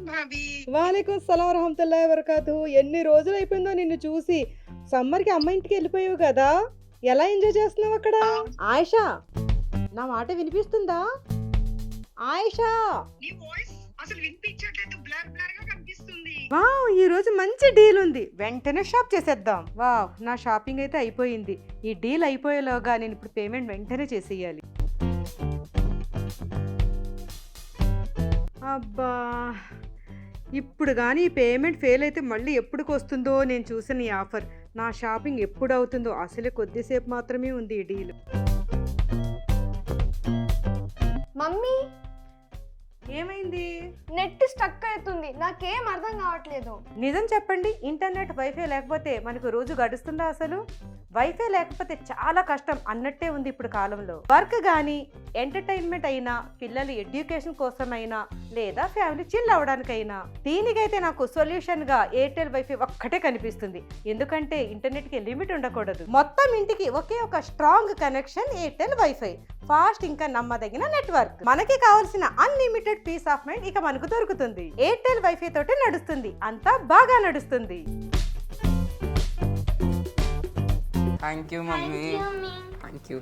భాబీ. వాలేకుం సలాం వరహమతుల్లాహి వబరకాతు. ఎన్ని రోజులు అయిపోయిందో నిన్ను చూసి. సమ్మర్కి అమ్మ ఇంటికి వెళ్ళిపోయావు కదా, ఎలా ఎంజాయ్ చేస్తున్నావు అక్కడ? ఆయిషా, నా మాట వినిపిస్తుందా? ఆయిషా, నీ వాయిస్ అసలు వినిపించట్లేదు, బ్లర్ బ్లర్ గా కనిపిస్తుంది. వావ్, ఈ రోజు మంచి డీల్ ఉంది, వెంటనే షాప్ చేసేద్దాం. వావ్, నా షాపింగ్ అయితే అయిపోయింది. ఈ డీల్ అయిపోయేలోగా నేను ఇప్పుడు పేమెంట్ వెంటనే చేసేయాలి. అబ్బా, ఇప్పుడు కానీ ఈ పేమెంట్ ఫెయిల్ అయితే మళ్ళీ ఎప్పటికి వస్తుందో నేను చూసిన ఈ ఆఫర్. నా షాపింగ్ ఎప్పుడు అవుతుందో, అసలే కొద్దిసేపు మాత్రమే ఉంది ఈ డీల్. మమ్మీ, ఏమైంది? నెట్ స్టక్ అవుతుంది, నాకేం అర్థం కావట్లేదు. నిజం చెప్పండి, ఇంటర్నెట్ వైఫై లేకపోతే మనకు రోజు గడుస్తుందా? అసలు వైఫై లేకపోతే చాలా కష్టం అన్నట్టే ఉంది ఇప్పుడు కాలంలో. వర్క్ కానీ, ఎంటర్టైన్మెంట్ అయినా, పిల్లల ఎడ్యుకేషన్ కోసమైనా, లేదా ఫ్యామిలీ చిల్ అవ్వడానికైనా, దీనికైతే నాకు సొల్యూషన్ గా ఎయిర్టెల్ వైఫై ఒక్కటే కనిపిస్తుంది. ఎందుకంటే ఇంటర్నెట్ కి లిమిట్ ఉండకూడదు. మొత్తం ఇంటికి ఒకే ఒక strong connection Airtel wifi. Fast ఇంకా నమ్మదగిన నెట్వర్క్. మనకి కావాల్సిన అన్లిమిటెడ్ పీస్ ఆఫ్ మైండ్ ఇక మనకు దొరుకుతుంది. ఎయిర్టెల్ వైఫై తోటి నడుస్తుంది, అంతా బాగా నడుస్తుంది. Thank you mummy. Thank you.